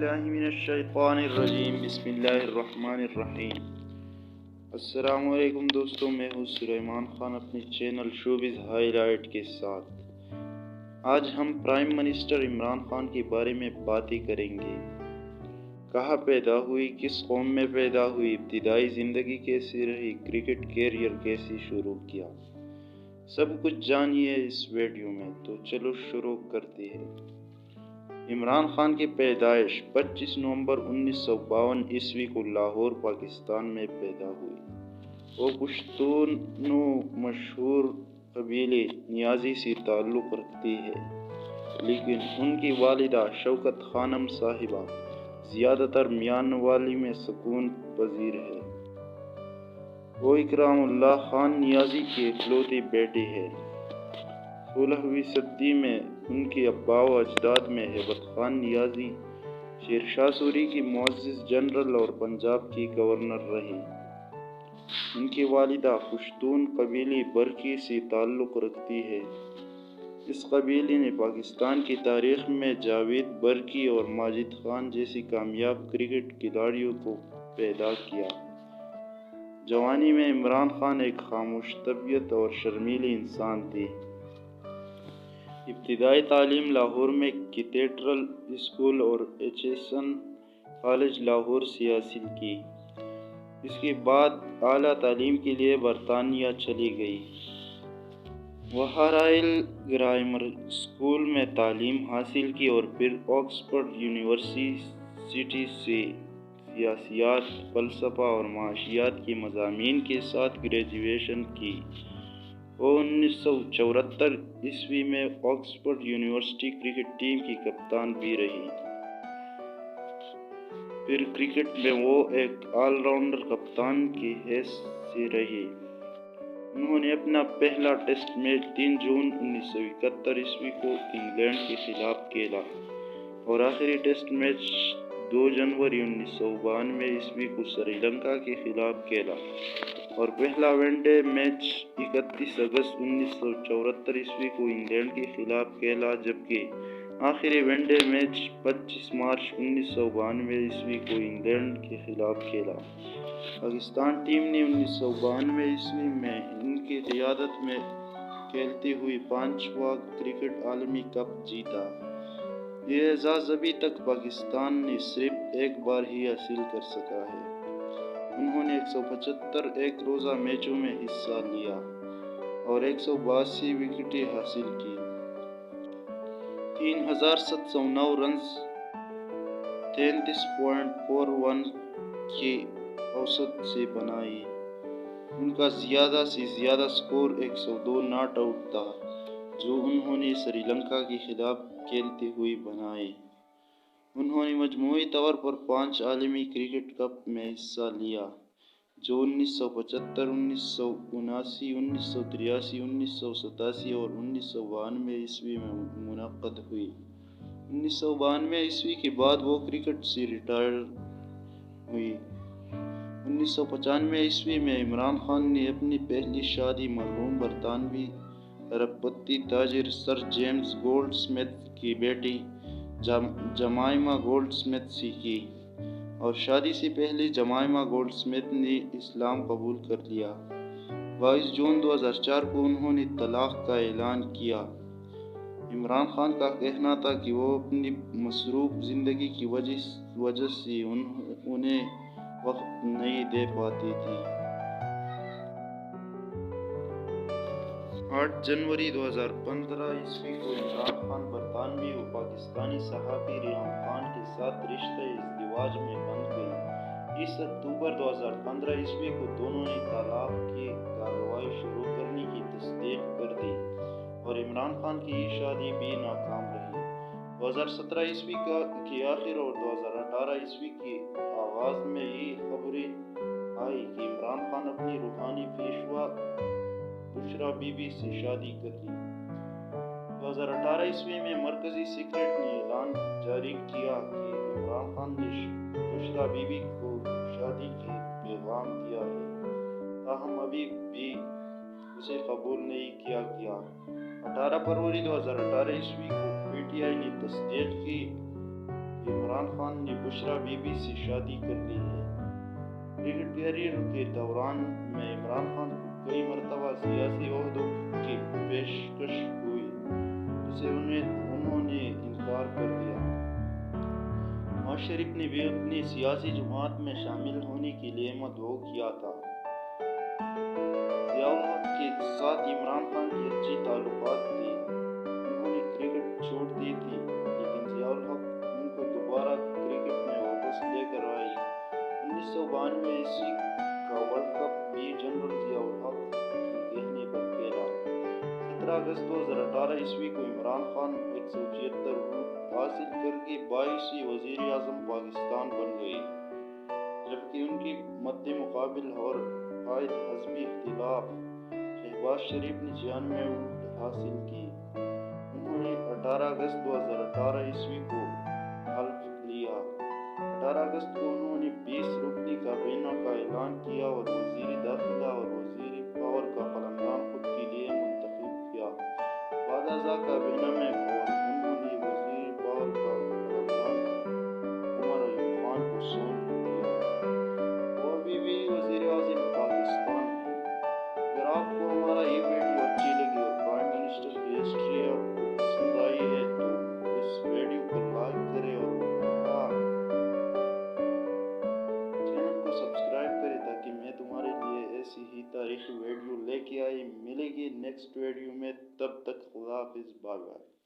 باللہ من الشیطان الرجیم بسم اللہ الرحمن الرحیم۔ السلام علیکم دوستوں، میں ہوں سلیمان خان اپنے چینل شوبز ہائی لائٹ کے ساتھ۔ آج ہم پرائم منسٹر عمران خان کے بارے میں باتیں کریں گے۔ کہاں پیدا ہوئی، کس قوم میں پیدا ہوئی، ابتدائی زندگی کیسی رہی، کرکٹ کیریئر کیسے شروع کیا، سب کچھ جانیے اس ویڈیو میں۔ تو چلو شروع کرتے ہیں۔ عمران خان کی پیدائش 25 نومبر 1952 عیسوی کو لاہور پاکستان میں پیدا ہوئی۔ وہ پشتونوں مشہور قبیلے نیازی سے تعلق رکھتی ہے، لیکن ان کی والدہ شوکت خانم صاحبہ زیادہ تر میانوالی میں سکون پذیر ہے۔ وہ اکرام اللہ خان نیازی کے اکلوتے بیٹے ہیں۔ 16ویں صدی میں ان کے آباء و اجداد میں ہیبت خان نیازی شیر شاہ سوری کی معزز جنرل اور پنجاب کی گورنر رہی۔ ان کی والدہ پشتون قبیلے برقی سے تعلق رکھتی ہے۔ اس قبیلے نے پاکستان کی تاریخ میں جاوید برقی اور ماجد خان جیسی کامیاب کرکٹ کھلاڑیوں کو پیدا کیا۔ جوانی میں عمران خان ایک خاموش طبیعت اور شرمیلے انسان تھے۔ ابتدائی تعلیم لاہور میں کیتھیڈرل اسکول اور ایچیسن کالج لاہور سے حاصل کی۔ اس کے بعد اعلیٰ تعلیم کے لیے برطانیہ چلی گئی۔ وہاں رائل گرامر اسکول میں تعلیم حاصل کی اور پھر آکسفورڈ یونیورسٹی سے سیاسیات، فلسفہ اور معاشیات کے مضامین کے ساتھ گریجویشن کی۔ وہ 1974 عیسوی میں آکسفورڈ یونیورسٹی کرکٹ ٹیم کی کپتان بھی رہی۔ پھر کرکٹ میں وہ ایک آل راؤنڈر کپتان کی حیثیت سے رہی۔ انہوں نے اپنا پہلا ٹیسٹ میچ 3 جون 1971 عیسوی کو انگلینڈ کے خلاف کھیلا اور آخری ٹیسٹ میچ 2 جنوری 1992 عیسوی کو سری لنکا کے خلاف کھیلا اور پہلا ون ڈے میچ 31 اگست 1974 عیسوی کو انگلینڈ کے خلاف کھیلا، جبکہ آخری ون ڈے میچ 25 مارچ 1992 عیسوی کو انگلینڈ کے خلاف کھیلا۔ پاکستان ٹیم نے 1992 عیسوی میں ان کی قیادت میں کھیلتے ہوئے 5واں کرکٹ عالمی کپ جیتا۔ یہ اعزاز ابھی تک پاکستان نے صرف ایک بار ہی حاصل کر سکا ہے۔ انہوں نے 175 ایک روزہ میچوں میں حصہ لیا اور 182 وکٹیں حاصل کی۔ 3709 رنز 33.41 کے اوسط سے بنائے۔ ان کا زیادہ سے زیادہ سکور 102 ناٹ آؤٹ تھا، جو انہوں نے سری لنکا کے خلاف کھیلتے ہوئے بنائے۔ انہوں نے مجموعی طور پر 5 عالمی کرکٹ کپ میں حصہ لیا، جو 1975، 1979، 1983، 1987 اور 1992 عیسوی میں منعقد ہوئے۔ 1992 عیسوی کے بعد وہ کرکٹ سے ریٹائر ہوئے۔ 1995 عیسوی میں عمران خان نے اپنی پہلی شادی مرحوم برطانوی ارب پتی تاجر سر جیمز گولڈ سمتھ کی بیٹی جمائما گولڈ سمتھ سے کی اور شادی سے پہلے جمائما گولڈ سمتھ نے اسلام قبول کر لیا۔ 22 جون 2004 کو انہوں نے طلاق کا اعلان کیا۔ عمران خان کا کہنا تھا کہ وہ اپنی مصروف زندگی کی وجہ سے انہیں وقت نہیں دے پاتی تھی۔ 8 جنوری 2015 عیسوی کو عمران خان برطانوی و پاکستانی صحافی ریحام خان کے ساتھ رشتہ ازدواج میں بندھ گئی۔ 30 اکتوبر 2015 عیسوی کو دونوں نے طلاق کی کارروائی شروع کرنے کی تصدیق کر دی اور عمران خان کی یہ شادی بھی ناکام رہی۔ 2017 عیسوی کے آخر اور 2018 عیسوی کے آغاز میں یہ خبریں آئیں کہ عمران خان اپنی روحانی پیشوا بشریٰ بی بی سے شادی کر لی۔ 2018 عیسوی میں مرکزی سکریٹریٹ نے اعلان جاری کیا کہ عمران خان نے بشریٰ بی بی کو شادی کا پیغام دیا ہے، تاہم ابھی بھی اسے قبول نہیں کیا گیا۔ 18 فروری 2018 عیسوی کو پی ٹی آئی نے تصدیق کی عمران خان نے بشرا بی بی سے شادی کر لی ہے۔ کرکٹ کیریئر کے دوران میں عمران خان کو کئی مرتبہ سیاسی عہدوں کی پیشکش ہوئی جسے انہوں نے انکار کر دیا۔ نواز شریف نے بھی اپنی سیاسی جماعت میں شامل ہونے کے لیے مدعو کیا تھا۔ ضیاء الحق کے ساتھ عمران خان کی اچھی تعلقات تھی۔ انہوں نے کرکٹ چھوڑ دی تھی لیکن ضیاء الحق ان کو دوبارہ کرکٹ میں واپس لے کر آئی۔ 1992 عیسوی کا ورلڈ کپ بھی جنرل ضیاء الحق کے کہنے پر کھیلا۔ 17 اگست 2018 عیسوی کو عمران خان 176 ووٹ حاصل کر کے 22ویں وزیر اعظم پاکستان بن گئے، جبکہ ان کے مد مقابل اور قائد حزبی اختلاف شہباز شریف نے 96 ووٹ حاصل کیے۔ انہوں نے 18 اگست 2018 عیسوی کو حلف لیا۔ 18 اگست کو انہوں نے 20 رکنی کابینہ کا اعلان کیا اور وزیر داخلہ اور وزیر پاور کا خاندان خود کے لیے منتخب کیا۔ بعد ازاں کابینہ میں اور انہوں نے وزیر پاور کا خاندان عمر ایوب خان کو سونپ دیا۔ وہ ابھی بھی وزیر اعظم پاکستان ہیں۔ اگر آپ کو ہمارا یہ ویڈیو اچھی لگی اور پرائم منسٹر کی ہسٹری آپ کو پسند آئی ہے تو اس ویڈیو کو لائک کریں اور چینل کو سبسکرائب کریں تاکہ میں تمہارے لیے ایسی ہی تاریخی ویڈیو لے کے ملے گی نیکسٹ ویڈیو میں۔ تب تک خدا حافظ، بائے بائے۔